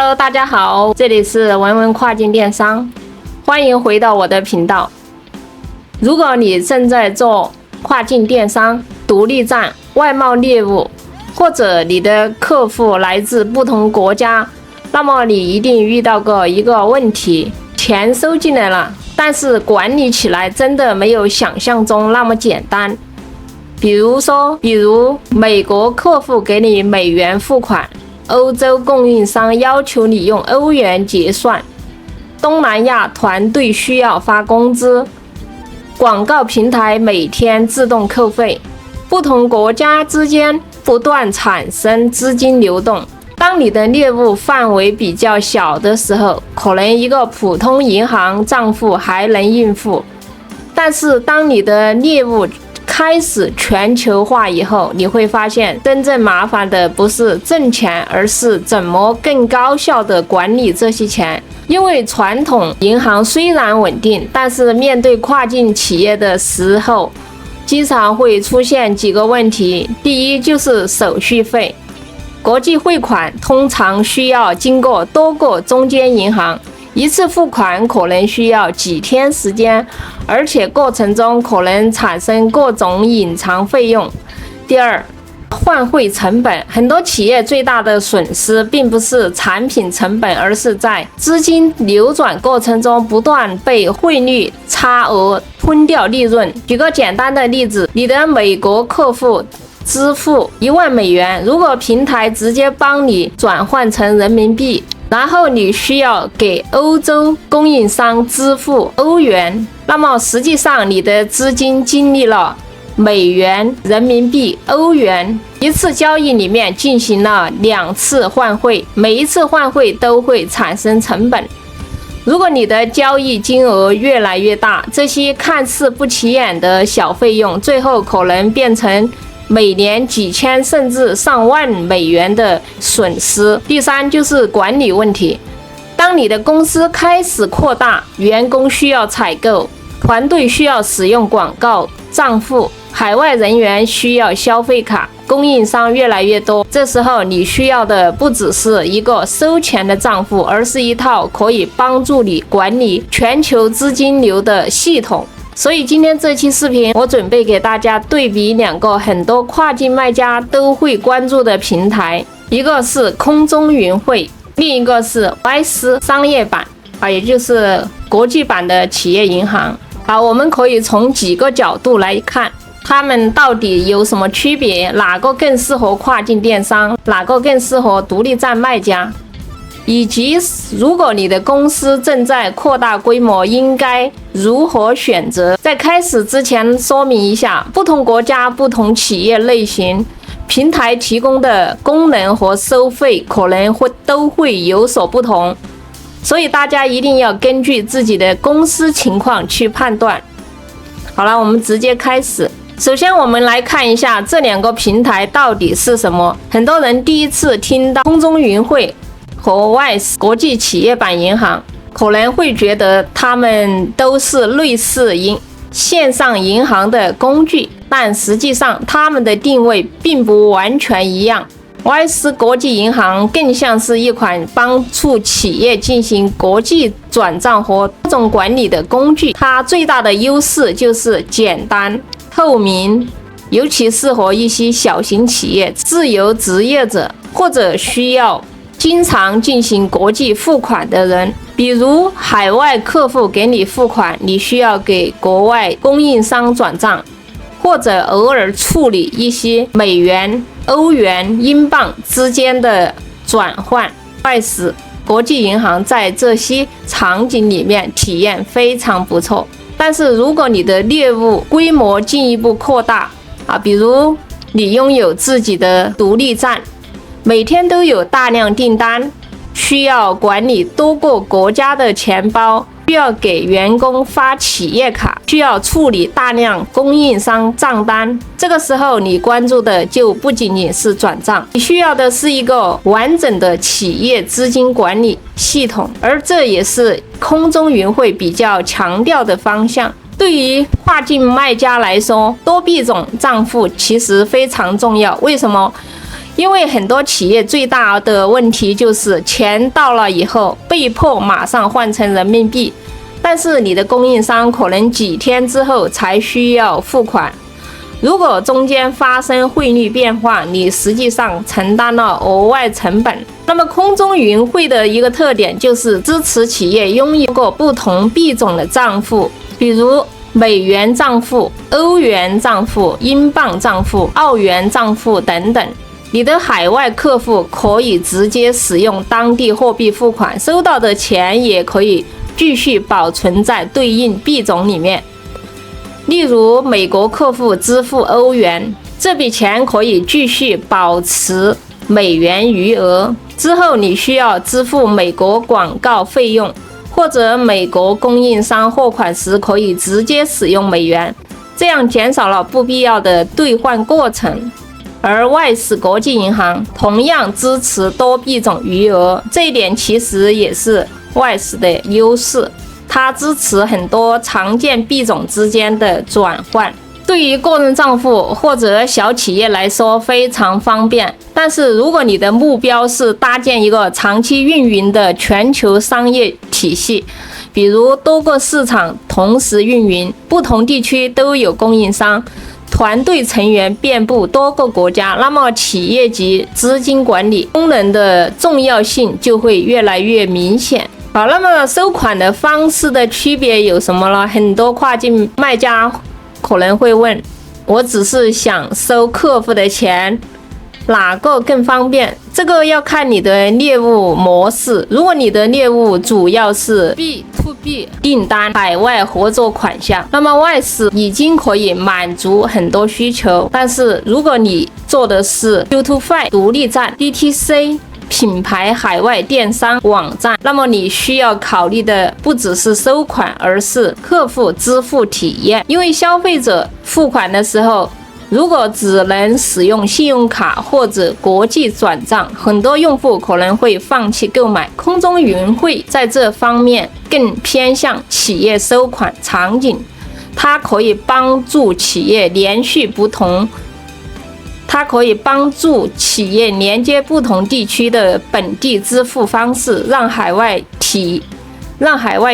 Hello， 大家好，这里是文文跨境电商，欢迎回到我的频道。如果你正在做跨境电商、独立站、外贸业务，或者你的客户来自不同国家，那么你一定遇到过一个问题：钱收进来了，但是管理起来真的没有想象中那么简单。比如美国客户给你美元付款，欧洲供应商要求你用欧元结算，东南亚团队需要发工资，广告平台每天自动扣费，不同国家之间不断产生资金流动。当你的业务范围比较小的时候，可能一个普通银行账户还能应付，但是当你的业务开始全球化以后，你会发现真正麻烦的不是挣钱，而是怎么更高效地管理这些钱。因为传统银行虽然稳定，但是面对跨境企业的时候，经常会出现几个问题。第一就是手续费，国际汇款通常需要经过多个中间银行，一次付款可能需要几天时间，而且过程中可能产生各种隐藏费用。第二，换汇成本，很多企业最大的损失并不是产品成本，而是在资金流转过程中不断被汇率差额吞掉利润。举个简单的例子，你的美国客户支付1万美元，如果平台直接帮你转换成人民币，然后你需要给欧洲供应商支付欧元，那么实际上你的资金经历了美元、人民币、欧元一次交易里面进行了2次换汇，每一次换汇都会产生成本。如果你的交易金额越来越大，这些看似不起眼的小费用，最后可能变成每年几千甚至上万美元的损失。第三就是管理问题，当你的公司开始扩大，员工需要采购，团队需要使用广告账户，海外人员需要消费卡，供应商越来越多，这时候你需要的不只是一个收钱的账户，而是一套可以帮助你管理全球资金流的系统。所以今天这期视频，我准备给大家对比2个很多跨境卖家都会关注的平台，一个是空中云汇，另一个是 Y 思商业版也就是国际版的企业银行。我们可以从几个角度来看，它们到底有什么区别，哪个更适合跨境电商，哪个更适合独立站卖家，以及如果你的公司正在扩大规模，应该如何选择。在开始之前说明一下，不同国家、不同企业类型，平台提供的功能和收费可能都会有所不同，所以大家一定要根据自己的公司情况去判断。好了，我们直接开始。首先我们来看一下这2个平台到底是什么。很多人第一次听到空中云汇和 Y 思国际企业版银行，可能会觉得他们都是类似线上银行的工具，但实际上他们的定位并不完全一样。Y 思国际银行更像是一款帮助企业进行国际转账和各种管理的工具，它最大的优势就是简单透明，尤其适合一些小型企业、自由职业者或者需要经常进行国际付款的人。比如海外客户给你付款，你需要给国外供应商转账，或者偶尔处理一些美元、欧元、英镑之间的转换。Y 思国际银行在这些场景里面体验非常不错。但是如果你的业务规模进一步扩大比如你拥有自己的独立站，每天都有大量订单，需要管理多个国家的钱包，需要给员工发企业卡，需要处理大量供应商账单，这个时候你关注的就不仅仅是转账，你需要的是一个完整的企业资金管理系统，而这也是空中云汇比较强调的方向。对于跨境卖家来说，多币种账户其实非常重要。为什么？因为很多企业最大的问题就是钱到了以后被迫马上换成人民币，但是你的供应商可能几天之后才需要付款。如果中间发生汇率变化，你实际上承担了额外成本。那么空中云汇的一个特点就是支持企业拥有过不同币种的账户，比如美元账户、欧元账户、英镑账户、澳元账户等等。你的海外客户可以直接使用当地货币付款，收到的钱也可以继续保存在对应币种里面。例如，美国客户支付欧元，这笔钱可以继续保持美元余额。之后你需要支付美国广告费用，或者美国供应商货款时可以直接使用美元，这样减少了不必要的兑换过程。而外事国际银行同样支持多币种余额，这一点其实也是外事的优势，它支持很多常见币种之间的转换，对于个人账户或者小企业来说非常方便。但是如果你的目标是搭建一个长期运营的全球商业体系，比如多个市场同时运营，不同地区都有供应商，团队成员遍布多个国家，那么企业级资金管理功能的重要性就会越来越明显。好，那么收款的方式的区别有什么呢？很多跨境卖家可能会问，我只是想收客户的钱，哪个更方便？这个要看你的业务模式。如果你的业务主要是 B to B 订单、海外合作款项，那么外事已经可以满足很多需求。但是如果你做的是 Q2Fi 独立站、DTC 品牌海外电商网站，那么你需要考虑的不只是收款，而是客户支付体验。因为消费者付款的时候，如果只能使用信用卡或者国际转账，很多用户可能会放弃购买。空中云汇在这方面更偏向企业收款场景，它可以帮助企业连接不同地区的本地支付方式，让海外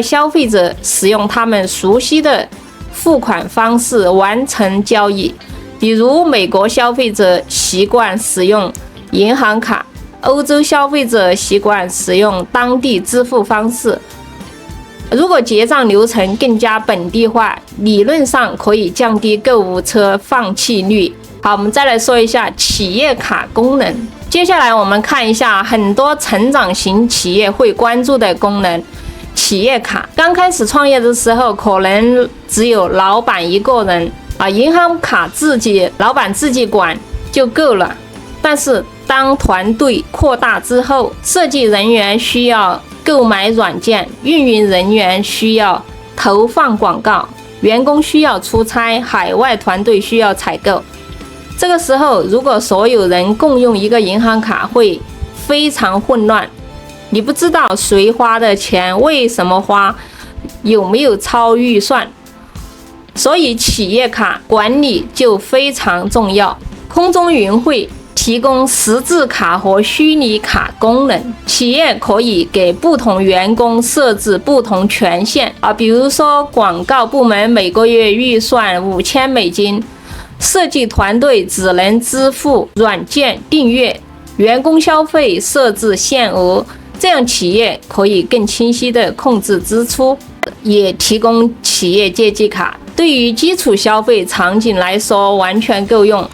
消费者使用他们熟悉的付款方式完成交易。比如美国消费者习惯使用银行卡，欧洲消费者习惯使用当地支付方式。如果结账流程更加本地化，理论上可以降低购物车放弃率。好，我们再来说一下企业卡功能。接下来我们看一下很多成长型企业会关注的功能。企业卡刚开始创业的时候，可能只有老板一个人银行卡老板自己管就够了。但是当团队扩大之后，设计人员需要购买软件，运营人员需要投放广告，员工需要出差，海外团队需要采购。这个时候，如果所有人共用一个银行卡，会非常混乱。你不知道谁花的钱，为什么花，有没有超预算。所以企业卡管理就非常重要。空中云汇提供实质卡和虚拟卡功能，企业可以给不同员工设置不同权限比如说广告部门每个月预算$5000，设计团队只能支付软件订阅，员工消费设置限额，这样企业可以更清晰地控制支出。也提供企业借记卡，对于基础消费场景来说完全够用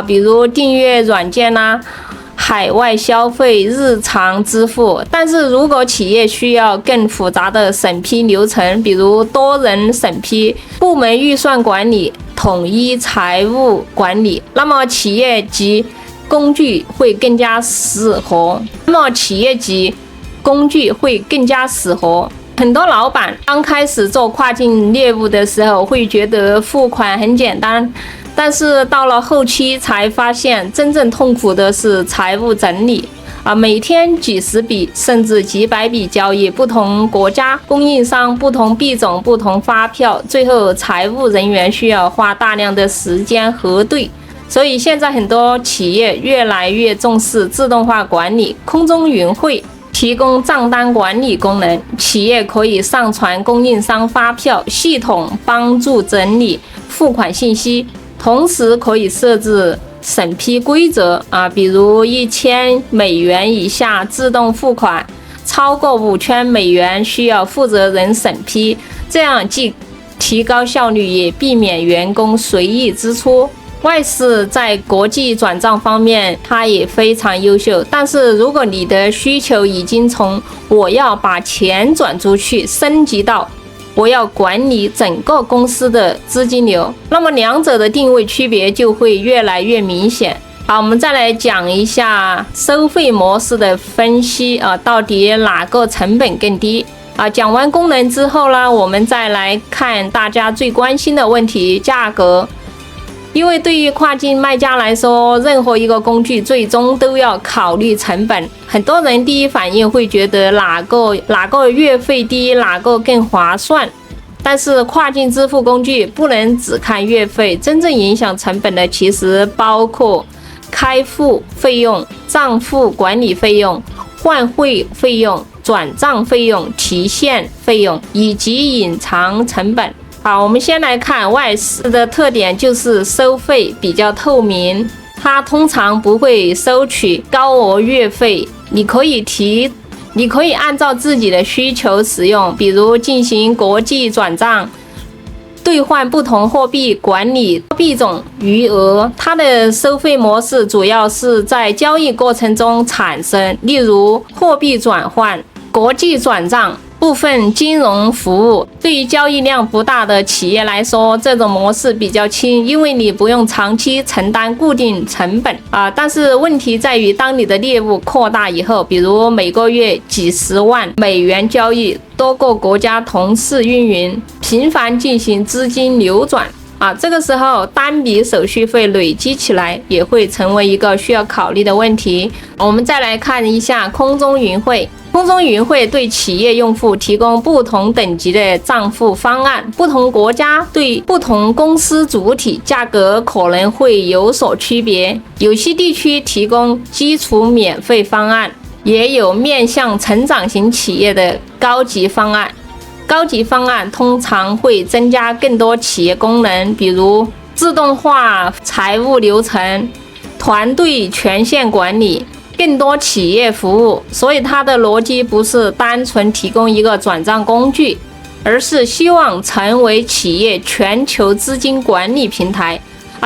比如订阅软件海外消费、日常支付。但是如果企业需要更复杂的审批流程，比如多人审批、部门预算管理、统一财务管理，那么企业级工具会更加适合。很多老板刚开始做跨境业务的时候，会觉得付款很简单，但是到了后期才发现，真正痛苦的是财务整理每天几十笔甚至几百笔交易，不同国家供应商、不同币种、不同发票，最后财务人员需要花大量的时间核对，所以现在很多企业越来越重视自动化管理，空中云会提供账单管理功能，企业可以上传供应商发票，系统帮助整理付款信息，同时可以设置审批规则比如$1000以下自动付款，超过$5000需要负责人审批，这样既提高效率，也避免员工随意支出。外事在国际转账方面，它也非常优秀。但是如果你的需求已经从我要把钱转出去升级到我要管理整个公司的资金流，那么两者的定位区别就会越来越明显。好，我们再来讲一下收费模式的分析到底哪个成本更低讲完功能之后呢，我们再来看大家最关心的问题，价格。因为对于跨境卖家来说，任何一个工具最终都要考虑成本。很多人第一反应会觉得哪个月费低，哪个更划算。但是跨境支付工具不能只看月费，真正影响成本的其实包括开户费用、账户管理费用、换汇费用、转账费用、提现费用以及隐藏成本。好，我们先来看外事的特点，就是收费比较透明，它通常不会收取高额月费，你可以按照自己的需求使用，比如进行国际转账、兑换不同货币、管理币种余额。它的收费模式主要是在交易过程中产生，例如货币转换、国际转账、部分金融服务。对于交易量不大的企业来说，这种模式比较轻，因为你不用长期承担固定成本但是问题在于，当你的业务扩大以后，比如每个月几十万美元交易，多个国家同时运营，频繁进行资金流转这个时候单笔手续费累积起来也会成为一个需要考虑的问题。我们再来看一下空中云会。空中云会对企业用户提供不同等级的账付方案，不同国家对不同公司主体价格可能会有所区别。有些地区提供基础免费方案，也有面向成长型企业的高级方案。高级方案通常会增加更多企业功能，比如自动化财务流程、团队权限管理、更多企业服务。所以它的逻辑不是单纯提供一个转账工具，而是希望成为企业全球资金管理平台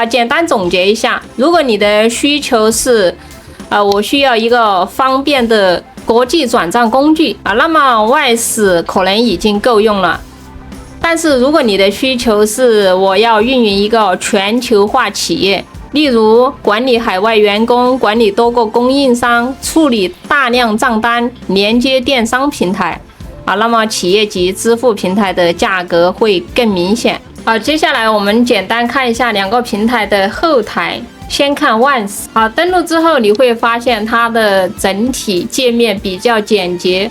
简单总结一下，如果你的需求是我需要一个方便的国际转账工具那么外事可能已经够用了。但是如果你的需求是我要运营一个全球化企业，例如管理海外员工、管理多个供应商、处理大量账单、连接电商平台那么企业级支付平台的价格会更明显接下来我们简单看一下两个平台的后台。先看Once登录之后，你会发现它的整体界面比较简洁，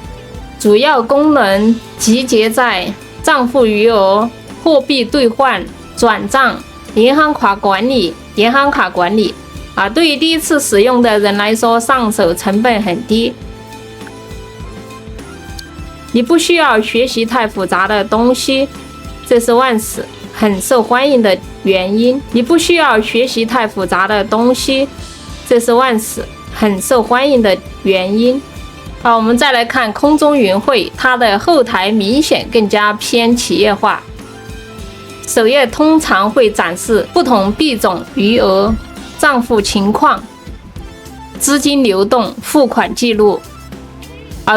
主要功能集结在账户余额、货币兑换、转账、银行卡管理对于第一次使用的人来说，上手成本很低。你不需要学习太复杂的东西，这是Once很受欢迎的原因。这是Once很受欢迎的原因。我们再来看空中云会，它的后台明显更加偏企业化。首页通常会展示不同币种余额、账户情况、资金流动、付款记录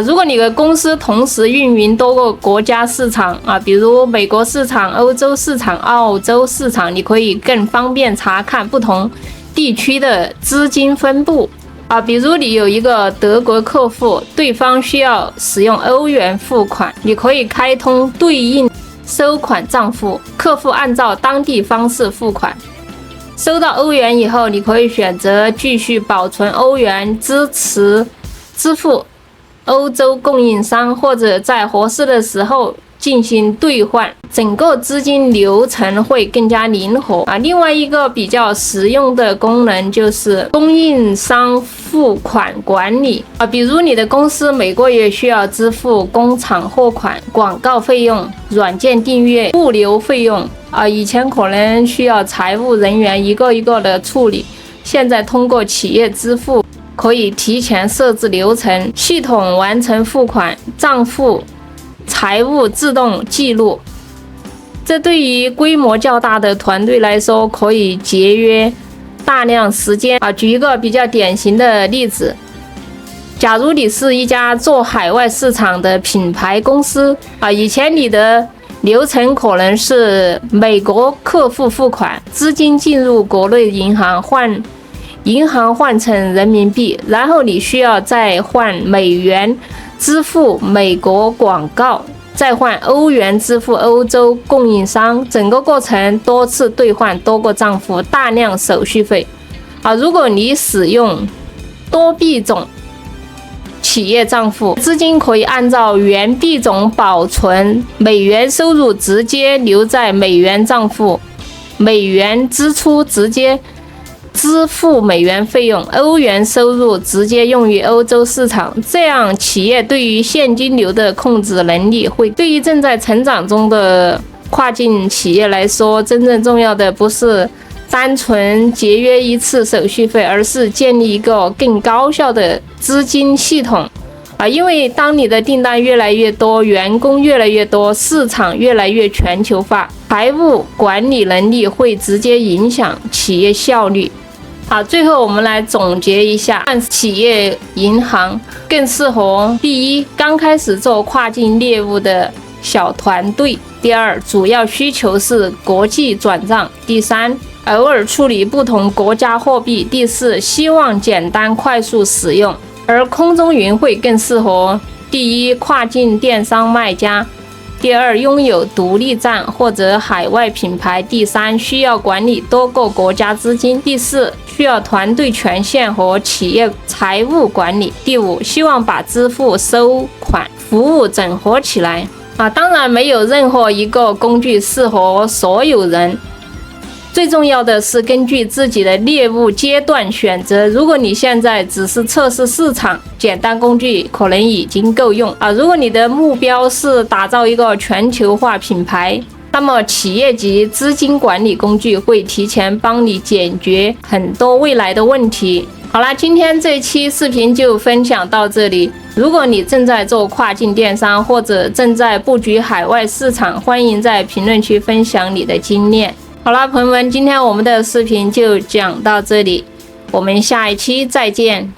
如果你的公司同时运营多个国家市场比如美国市场、欧洲市场、澳洲市场，你可以更方便查看不同地区的资金分布比如你有一个德国客户，对方需要使用欧元付款，你可以开通对应收款账户，客户按照当地方式付款。收到欧元以后，你可以选择继续保存欧元，支付欧洲供应商，或者在合适的时候进行兑换，整个资金流程会更加灵活啊。另外一个比较实用的功能就是供应商付款管理啊，比如你的公司每个月需要支付工厂货款、广告费用、软件订阅、物流费用啊，以前可能需要财务人员一个一个的处理，现在通过企业支付可以提前设置流程，系统完成付款，账户财务自动记录。这对于规模较大的团队来说，可以节约大量时间啊。举一个比较典型的例子，假如你是一家做海外市场的品牌公司啊，以前你的流程可能是美国客户付款，资金进入国内银行换成人民币，然后你需要再换美元支付美国广告，再换欧元支付欧洲供应商，整个过程多次兑换，多个账户，大量手续费啊。如果你使用多币种企业账户，资金可以按照原币种保存，美元收入直接留在美元账户，美元支出直接支付美元费用，欧元收入直接用于欧洲市场。这样企业对于现金流的控制能力会，对于正在成长中的跨境企业来说，真正重要的不是单纯节约一次手续费，而是建立一个更高效的资金系统啊。因为当你的订单越来越多，员工越来越多，市场越来越全球化，财务管理能力会直接影响企业效率。好，最后我们来总结一下，企业银行更适合：第一，刚开始做跨境业务的小团队；第二，主要需求是国际转账；第三，偶尔处理不同国家货币；第四，希望简单快速使用。而空中云会更适合：第一，跨境电商卖家；第二，拥有独立站或者海外品牌；第三，需要管理多个国家资金；第四，需要团队权限和企业财务管理；第五，希望把支付、收款服务整合起来啊。当然，没有任何一个工具适合所有人。最重要的是根据自己的业务阶段选择。如果你现在只是测试市场，简单工具可能已经够用啊。如果你的目标是打造一个全球化品牌，那么企业级资金管理工具会提前帮你解决很多未来的问题。好啦，今天这期视频就分享到这里。如果你正在做跨境电商，或者正在布局海外市场，欢迎在评论区分享你的经验。好啦，朋友们，今天我们的视频就讲到这里，我们下一期再见。